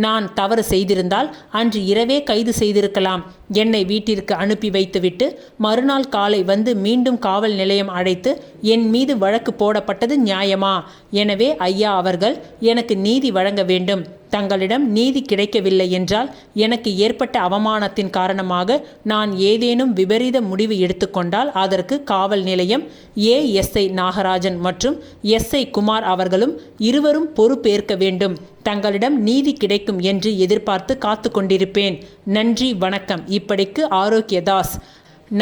நான் தவறு செய்திருந்தால் அன்று இரவே கைது செய்திருக்கலாம். என்னை வீட்டிற்கு அனுப்பி வைத்துவிட்டு மறுநாள் காலை வந்து மீண்டும் காவல் நிலையம் அழைத்து என் மீது வழக்கு போடப்பட்டது நியாயமா? எனவே ஐயா அவர்கள் எனக்கு நீதி வழங்க வேண்டும். தங்களிடம் நீதி கிடைக்கவில்லை என்றால் எனக்கு ஏற்பட்ட அவமானத்தின் காரணமாக நான் ஏதேனும் விபரீத முடிவு எடுத்துக்கொண்டால் அதற்கு காவல் நிலையம் ASI நாகராஜன் மற்றும் SI குமார் அவர்களும் இருவரும் பொறுப்பேற்க வேண்டும். தங்களிடம் நீதி கிடைக்கும் என்று எதிர்பார்த்து காத்து கொண்டிருப்பேன். நன்றி, வணக்கம். இப்படிக்கு ஆரோக்கியதாஸ்.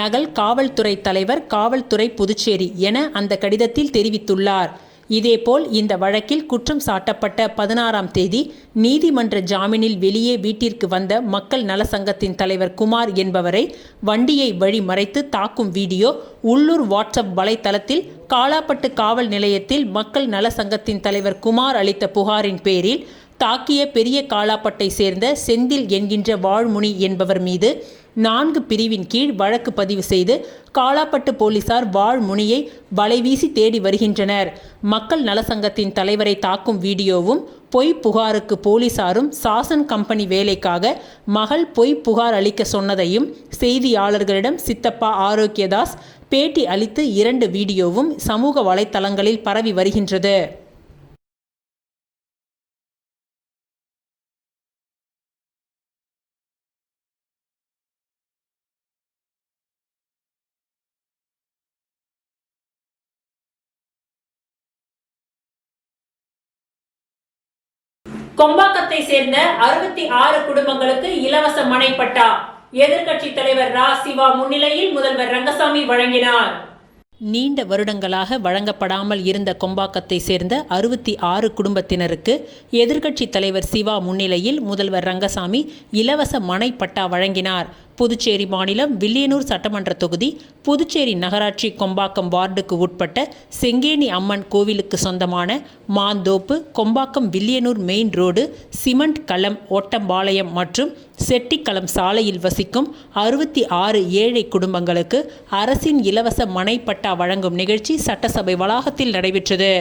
நகல் காவல்துறை தலைவர், காவல்துறை, புதுச்சேரி என அந்த கடிதத்தில் தெரிவித்துள்ளார். இதேபோல் இந்த வழக்கில் குற்றம் சாட்டப்பட்ட 16ஆம் தேதி நீதிமன்ற ஜாமீனில் வெளியே வீட்டிற்கு வந்த மக்கள் நல சங்கத்தின் தலைவர் குமார் என்பவரை வண்டியை வழி மறைத்து தாக்கும் வீடியோ உள்ளூர் வாட்ஸ்அப் வலைத்தளத்தில் காலாப்பட்டு காவல் நிலையத்தில் மக்கள் நல சங்கத்தின் தலைவர் குமார் அளித்த புகாரின் பேரில் தாக்கிய பெரிய காலாப்பட்டை சேர்ந்த செந்தில் என்கின்ற வாழ்முனி என்பவர் மீது 4 பிரிவின் கீழ் வழக்கு பதிவு செய்து காலாப்பட்டு போலீசார் வாழ்முனியை வலைவீசி தேடி வருகின்றனர். மக்கள் நலசங்கத்தின் தலைவரை தாக்கும் வீடியோவும் பொய் புகாருக்கு போலீசாரும் சாசன் கம்பெனி வேலைக்காக மகள் பொய் புகார் அளிக்க சொன்னதையும் செய்தியாளர்களிடம் சித்தப்பா ஆரோக்கியதாஸ் பேட்டி அளித்து 2 வீடியோவும் சமூக வலைத்தளங்களில் பரவி வருகின்றது. கொம்பாக்கத்தை சேர்ந்த 66 குடும்பங்களுக்கு இலவச மனை பட்டா எதிர்க்கட்சி தலைவர் சிவா முன்னிலையில் முதல்வர் ரங்கசாமி வழங்கினார். நீண்ட வருடங்களாக வழங்கப்படாமல் இருந்த கொம்பாக்கத்தை சேர்ந்த 66 குடும்பத்தினருக்கு எதிர்க்கட்சி தலைவர் சிவா முன்னிலையில் முதல்வர் ரங்கசாமி இலவச மனை பட்டா வழங்கினார். புதுச்சேரி மாநிலம் வில்லியனூர் சட்டமன்ற தொகுதி புதுச்சேரி நகராட்சி கொம்பாக்கம் வார்டுக்கு உட்பட்ட செங்கேணி அம்மன் கோவிலுக்கு சொந்தமான மாந்தோப்பு, Kombakkam Villianur main road, cement களம், ஓட்டம்பாளையம் மற்றும் செட்டிக்களம் சாலையில் வசிக்கும் 66 ஏழை குடும்பங்களுக்கு அரசின் இலவச மனை பட்டா வழங்கும் நிகழ்ச்சி சட்டசபை வளாகத்தில் நடைபெற்றது.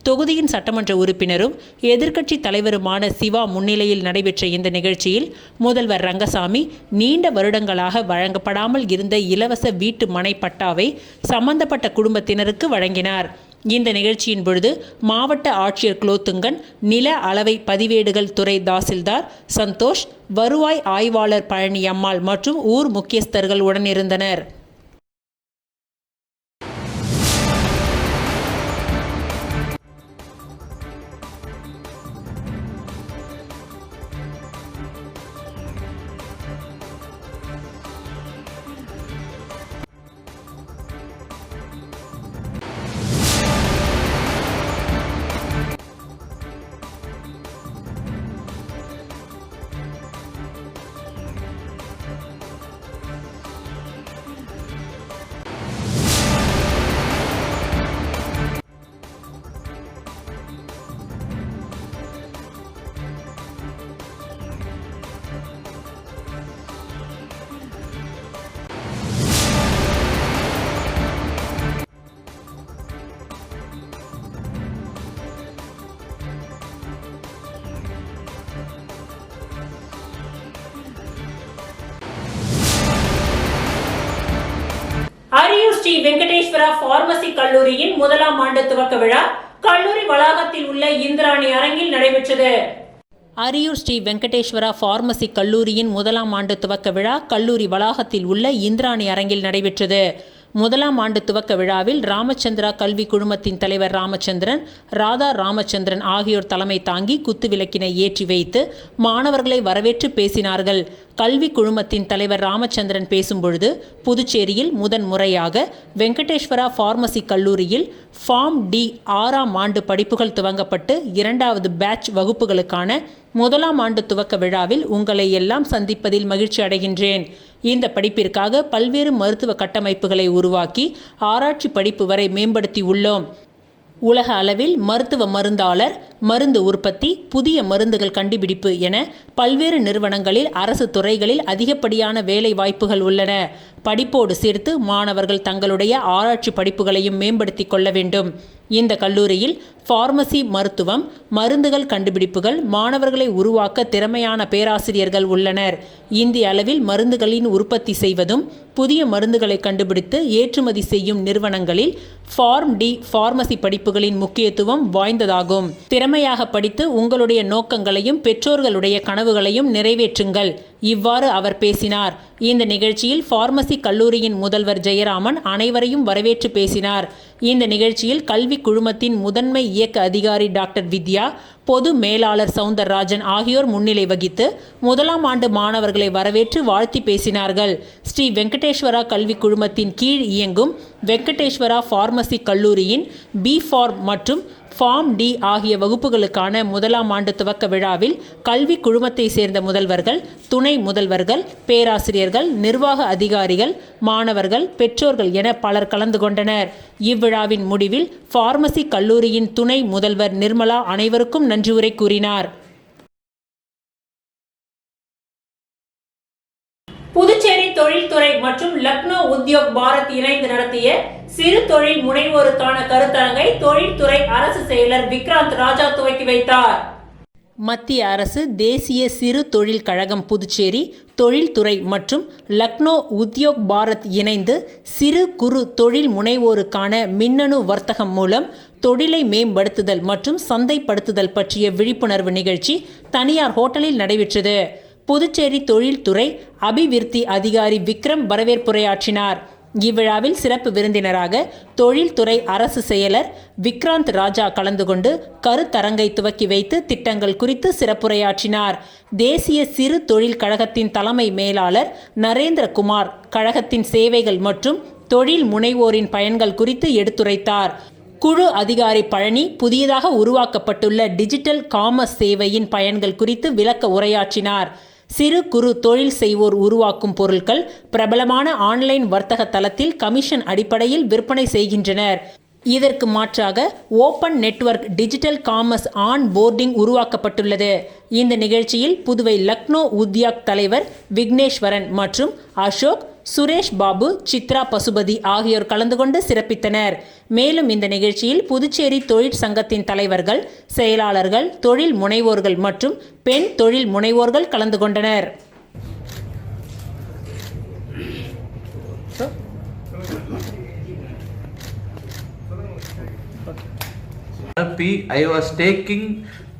தொகுதியின் சட்டமன்ற உறுப்பினரும் எதிர்க்கட்சி தலைவருமான சிவா முன்னிலையில் நடைபெற்ற இந்த நிகழ்ச்சியில் முதல்வர் ரங்கசாமி நீண்ட வருடங்களாக வழங்கப்படாமல் இருந்த இலவச வீட்டு மனை பட்டாவை சம்பந்தப்பட்ட குடும்பத்தினருக்கு வழங்கினார். இந்த நிகழ்ச்சியின் பொழுது மாவட்ட ஆட்சியர் குலோத்துங்கன், நில அளவை பதிவேடுகள் துறை தாசில்தார் சந்தோஷ், வருவாய் ஆய்வாளர் பழனியம்மாள் மற்றும் ஊர் முக்கியஸ்தர்கள் உடனிருந்தனர். வெங்கடேஸ்வரா பார்மசி கல்லூரியின் முதலாம் ஆண்டு துவக்க விழா கல்லூரி வளாகத்தில் உள்ள இந்திராணி அரங்கில் நடைபெற்றது. அரியூர் ஸ்ரீ வெங்கடேஸ்வரா பார்மசி கல்லூரியின் முதலாம் ஆண்டு துவக்க விழா கல்லூரி வளாகத்தில் உள்ள இந்திராணி அரங்கில் நடைபெற்றது. முதலாம் ஆண்டு துவக்க விழாவில் ராமச்சந்திரா கல்வி குழுமத்தின் தலைவர் ராமச்சந்திரன், ராதா ராமச்சந்திரன் ஆகியோர் தலைமை தாங்கி குத்துவிளக்கினை ஏற்றி வைத்து மாணவர்களை வரவேற்று பேசினார்கள். கல்வி குழுமத்தின் தலைவர் ராமச்சந்திரன் பேசும்பொழுது, புதுச்சேரியில் முதன்முறையாக வெங்கடேஸ்வரா பார்மசி கல்லூரியில் ஃபார்ம் டி 6ஆம் ஆண்டு படிப்புகள் துவங்கப்பட்டு 2வது பேட்ச் வகுப்புகளுக்கான முதலாம் ஆண்டு துவக்க விழாவில் உங்களை எல்லாம் சந்திப்பதில் மகிழ்ச்சி அடைகின்றேன். இந்த படிப்பிற்காக பல்வேறு மருத்துவ கட்டமைப்புகளை உருவாக்கி ஆராய்ச்சி படிப்பு வரை மேம்படுத்தி உள்ளோம். உலக அளவில் மருத்துவ மருந்தாளர், மருந்து உற்பத்தி, புதிய மருந்துகள் கண்டுபிடிப்பு என பல்வேறு நிறுவனங்களில் அரசு துறைகளில் அதிகப்படியான வேலை வாய்ப்புகள் உள்ளன. படிப்போடு சேர்த்து மாணவர்கள் தங்களுடைய ஆராய்ச்சி படிப்புகளையும் மேம்படுத்தி கொள்ள வேண்டும். இந்த கல்லூரியில் பார்மசி, மருத்துவம், மருந்துகள் கண்டுபிடிப்புகள், மாணவர்களை உருவாக்க திறமையான பேராசிரியர்கள் உள்ளனர். இந்திய அளவில் மருந்துகளின் உற்பத்தி செய்வதும் புதிய மருந்துகளை கண்டுபிடித்து ஏற்றுமதி செய்யும் நிறுவனங்களில் ஃபார்ம் டி பார்மசி படிப்புகளின் முக்கியத்துவம் வாய்ந்ததாகும். திறமையாக படித்து உங்களுடைய நோக்கங்களையும் பெற்றோர்களுடைய கனவுகளையும் நிறைவேற்றுங்கள். இவ்வாறு அவர் பேசினார். இந்த நிகழ்ச்சியில் பார்மசி கல்லூரியின் முதல்வர் ஜெயராமன் அனைவரையும் வரவேற்று பேசினார். இந்த நிகழ்ச்சியில் கல்வி குழுமத்தின் முதன்மை இயக்க அதிகாரி டாக்டர் வித்யா, பொது மேலாளர் சவுந்தரராஜன் ஆகியோர் முன்னிலை வகித்து முதலாம் ஆண்டு மாணவர்களை வரவேற்று வாழ்த்தி பேசினார்கள். ஸ்ரீ வெங்கடேஸ்வரா கல்வி குழுமத்தின் கீழ் இயங்கும் வெங்கடேஸ்வரா பார்மசி கல்லூரியின் பி ஃபார்ம் மற்றும் ஃபார்ம் டி ஆகிய வகுப்புகளுக்கான முதலாம் ஆண்டு துவக்க விழாவில் கல்வி குழுமத்தை சேர்ந்த முதல்வர்கள், துணை முதல்வர்கள், பேராசிரியர்கள், நிர்வாக அதிகாரிகள், மாணவர்கள், பெற்றோர்கள் என பலர் கலந்து கொண்டனர். இவ்விழாவின் முடிவில் பார்மசி கல்லூரியின் துணை முதல்வர் நிர்மலா அனைவருக்கும் நன்றி உரை கூறினார். புதுச்சேரி தொழில்துறை மற்றும் லக்னோ உத்யோக் பாரத் இணைந்து நடத்திய சிறு தொழில் முனைவோருக்கான கருத்தரங்கை தொழில்துறை அரசு செயலர் விக்ராந்த் ராஜா துவக்கி வைத்தார். மத்திய அரசு தேசிய சிறு தொழில் கழகம் புதுச்சேரி, தொழில்துறை மற்றும் லக்னோ உத்யோக் பாரத் இணைந்து சிறு குறு தொழில் முனைவோருக்கான மின்னணு வர்த்தகம் மூலம் தொழிலை மேம்படுத்துதல் மற்றும் சந்தைப்படுத்துதல் பற்றிய விழிப்புணர்வு நிகழ்ச்சி தனியார் ஹோட்டலில் நடைபெற்றது. புதுச்சேரி தொழில்துறை அபிவிருத்தி அதிகாரி விக்ரம் வரவேற்புரையாற்றினார். இவ்விழாவில் சிறப்பு விருந்தினராக தொழில்துறை அரசு செயலர் விக்ராந்த் ராஜா கலந்து கொண்டு கருத்தரங்கை துவக்கி வைத்து திட்டங்கள் குறித்து சிறப்புரையாற்றினார். தேசிய சிறு தொழில் கழகத்தின் தலைமை மேலாளர் நரேந்திரகுமார் கழகத்தின் சேவைகள் மற்றும் தொழில் முனைவோரின் பயன்கள் குறித்து எடுத்துரைத்தார். குழு அதிகாரி பழனி புதியதாக உருவாக்கப்பட்டுள்ள டிஜிட்டல் காமர்ஸ் சேவையின் பயன்கள் குறித்து விளக்க உரையாற்றினார். சிறு குறு தொழில் செய்வோர் உருவாக்கும் பொருட்கள் பிரபலமான ஆன்லைன் வர்த்தக தளத்தில் கமிஷன் அடிப்படையில் விற்பனை செய்கின்றனர். இதற்கு மாற்றாக open network digital commerce on boarding உருவாக்கப்பட்டுள்ளது. இந்த நிகழ்ச்சியில் புதுவை லக்னோ உத்யோக் தலைவர் விக்னேஸ்வரன் மற்றும் அசோக், சுரேஷ் பாபு, சித்ரா பசுபதி ஆகியோர் கலந்து கொண்டு சிறப்பித்தனர். மேலும் இந்த நிகழ்ச்சியில் புதுச்சேரி தொழிற்சங்கத்தின் தலைவர்கள், செயலாளர்கள், தொழில் முனைவோர்கள் மற்றும் பெண் தொழில் முனைவோர்கள் கலந்து கொண்டனர். I was taking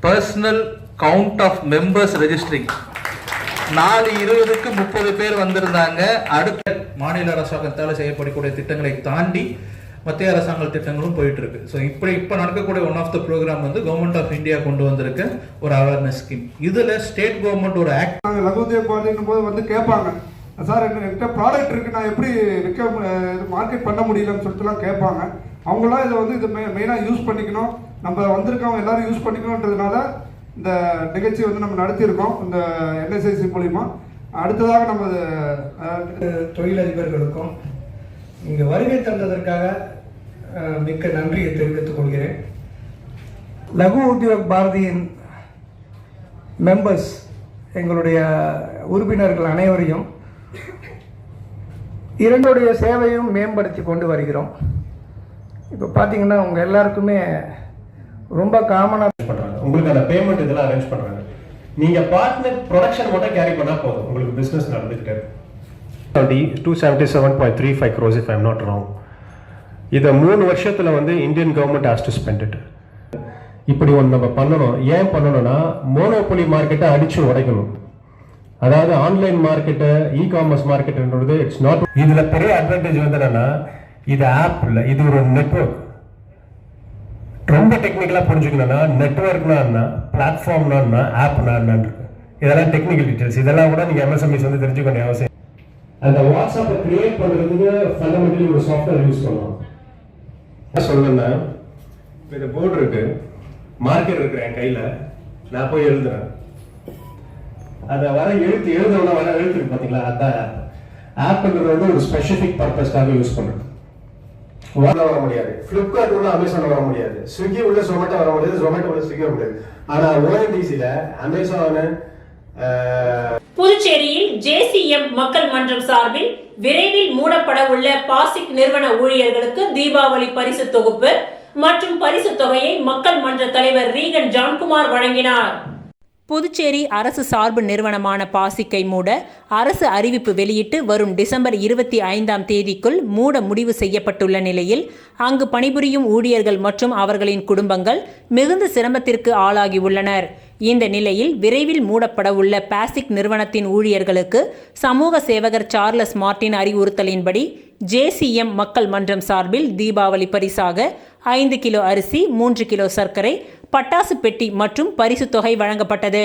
personal count of members registering. 4:20க்கு 30 பேர் வந்திருந்தாங்க. அடுத்த மாநில அரசாங்கத்தால் செய்யப்படக்கூடிய திட்டங்களை தாண்டி மத்திய அரசாங்க திட்டங்களும் போயிட்டு இருக்கு. ஸோ இப்போ நடக்கக்கூடிய ஒன் ஆஃப் த ப்ரோக்ராம் வந்து கவர்மெண்ட் ஆஃப் இந்தியா கொண்டு வந்திருக்க ஒரு அவேர்னஸ் ஸ்கீம். இதுல ஸ்டேட் கவர்மெண்ட் ஒரு ஆக்ட் லகு உத்யோக் பாரதின் போது வந்து கேட்பாங்க, சார் என்கிட்ட ப்ராடக்ட் இருக்கு, நான் எப்படி மார்க்கெட் பண்ண முடியலன்னு சொல்லிட்டுலாம் கேட்பாங்க. அவங்களாம் இதை வந்து இது மெயினாக யூஸ் பண்ணிக்கணும், நம்ம வந்திருக்கவங்க எல்லாரும் யூஸ் பண்ணிக்கணுன்றதுனால இந்த நிகழ்ச்சி வந்து நம்ம நடத்தியிருக்கோம் இந்த என்எஸ்ஐசி மூலிமா. அடுத்ததாக நம்ம தொழிலதிபர்களுக்கும் இங்கே வருகை தந்ததற்காக மிக்க நன்றியை தெரிவித்துக் கொள்கிறேன். லகு உத்யோக் பாரதியின் மெம்பர்ஸ், எங்களுடைய உறுப்பினர்கள் அனைவரையும் இரண்டுடைய சேவையும் மேம்படுத்தி கொண்டு வருகிறோம். இப்போ பார்த்தீங்கன்னா உங்கள் எல்லாருக்குமே ரொம்ப காமனாக பண்ணுறாங்க, உங்களுக்கு அந்த பேமெண்ட் இதெல்லாம் அரேஞ்ச் பண்ணுறாங்க. நீங்கள் பார்ட்னர் ப்ரொடக்ஷன் மட்டும் கேரி பண்ணால் போதும், உங்களுக்கு பிஸ்னஸ் நடந்துக்கிட்டே இருக்கும். 277.35 crores if I'm not wrong. இதை 3 வருஷத்துல வந்து Indian government has to spend it. இப்படி ஒன்று நம்ம பண்ணணும். ஏன் பண்ணணும்னா மோனோபொலி மார்க்கெட்டை அடிச்சு உடைக்கணும். அதாவது ஆன்லைன் மார்க்கெட்டு, இ-காமர்ஸ் மார்க்கெட்டுன்றது இட்ஸ் நாட். இதுல பெரிய அட்வான்டேஜ் வந்து என்னன்னா, இது ஆப் இல்லை, இது ஒரு நெட்வொர்க். ரொம்ப டெக்னிக்கலா புரிஞ்சுக்கணும்னா நெட்வொர்க்னா என்ன, பிளாட்ஃபார்ம்னா என்ன, ஆப்னா என்னன்னு இருக்கு. இதெல்லாம் டெக்னிக்கல் டீடைல்ஸ். இதெல்லாம் கூட நீங்க எம்எஸ்எம்இஸ் வந்து தெரிஞ்சுக்க வேண்டிய அவசியம். அந்த வாட்ஸ்அப்பை கிரியேட் பண்றதுக்கு ஃபண்டமெண்டலி ஒரு சாஃப்ட்வேர் யூஸ் பண்ணுவோம். சொல்லணும்னா இந்த போர்டு இருக்கு, மார்க்கெட் இருக்கு என் கையில, நான் போய் எழுதுறேன். அதை வர எழுதுறோம்னா வர எழுத்து இருக்கு பாத்தீங்களா, அதான் ஆப்ன்றது வந்து ஒரு ஸ்பெசிபிக் பர்பஸ்க்காக யூஸ் பண்றது. வர முடியாது, பிளிப்கார்ட் உள்ள அமேசான் வர முடியாது, ஸ்விக்கி உள்ள ஜொமேட்டோ வர முடியாது, ஜொமேட்டோ உள்ள ஸ்விக்கி வர முடியாது. ஆனா ஓஎன்டிசில அமேசான். புதுச்சேரியில் JCM மக்கள் மன்றம் சார்பில் விரைவில் மூடப்பட உள்ள பாசிக் நிறுவன ஊழியர்களுக்கு தீபாவளி பரிசு தொகுப்பு மற்றும் பரிசு தொகையை மக்கள் மன்ற தலைவர் ரீகன் ஜான்குமார் வழங்கினார். புதுச்சேரி அரசு சார்பு நிறுவனமான பாசிக்கை மூட அரசு அறிவிப்பு வெளியிட்டு வரும் டிசம்பர் 25ஆம் தேதிக்குள் மூட முடிவு செய்யப்பட்டுள்ள நிலையில் அங்கு பணிபுரியும் ஊழியர்கள் மற்றும் அவர்களின் குடும்பங்கள் மிகுந்த சிரமத்திற்கு ஆளாகியுள்ளனர். இந்த நிலையில் விரைவில் மூடப்பட உள்ள பாசிக் நிறுவனத்தின் ஊழியர்களுக்கு சமூக சேவகர் சார்லஸ் மார்ட்டின் அறிவுறுத்தலின்படி JCM மக்கள் மன்றம் சார்பில் தீபாவளி பரிசாக 5 கிலோ அரிசி, 3 கிலோ சர்க்கரை, பட்டாசு பெட்டி மற்றும் பரிசு தொகை வழங்கப்பட்டது.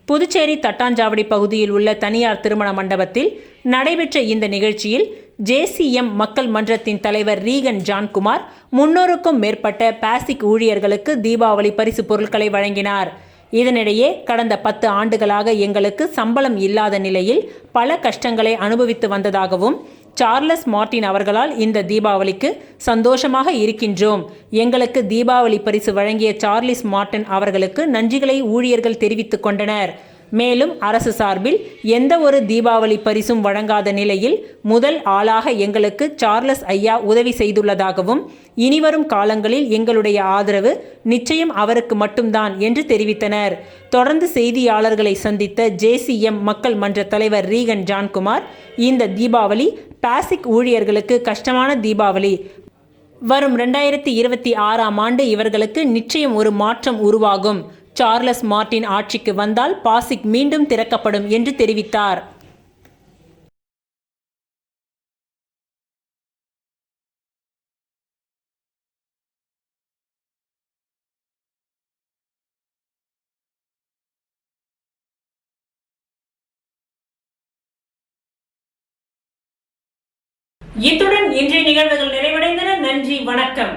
புதுச்சேரி தட்டாஞ்சாவடி பகுதியில் உள்ள தனியார் திருமண மண்டபத்தில் நடைபெற்ற இந்த நிகழ்ச்சியில் JCM மக்கள் மன்றத்தின் தலைவர் ரீகன் ஜான்குமார் 300க்கும் மேற்பட்ட பாசிக் ஊழியர்களுக்கு தீபாவளி பரிசு பொருட்களை வழங்கினார். இதனிடையே கடந்த 10 ஆண்டுகளாக எங்களுக்கு சம்பளம் இல்லாத நிலையில் பல கஷ்டங்களை அனுபவித்து வந்ததாகவும், சார்லஸ் மார்ட்டின் அவர்களால் இந்த தீபாவளிக்கு சந்தோஷமாக இருக்கின்றோம். எங்களுக்கு தீபாவளி பரிசு வழங்கிய சார்லஸ் மார்ட்டின் அவர்களுக்கு நன்றிகளை ஊழியர்கள் தெரிவித்துக் கொண்டனர். மேலும் அரசு சார்பில் எந்த ஒரு தீபாவளி பரிசும் வழங்காத நிலையில் முதல் ஆளாக எங்களுக்கு சார்லஸ் ஐயா உதவி செய்துள்ளதாகவும், இனிவரும் காலங்களில் எங்களுடைய ஆதரவு நிச்சயம் அவருக்கு மட்டும்தான் என்று தெரிவித்தனர். தொடர்ந்து செய்தியாளர்களை சந்தித்த JCM மக்கள் மன்ற தலைவர் ரீகன் ஜான்குமார், இந்த தீபாவளி பாசிக் ஊழியர்களுக்கு கஷ்டமான தீபாவளி. வரும் 2026ஆம் ஆண்டு இவர்களுக்கு நிச்சயம் ஒரு மாற்றம் உருவாகும். சார்லஸ் மார்ட்டின் ஆட்சிக்கு வந்தால் பாசிக் மீண்டும் திறக்கப்படும் என்று தெரிவித்தார். இத்துடன் இன்றைய நிகழ்வுகள் நிறைவடைந்தன. நன்றி, வணக்கம்.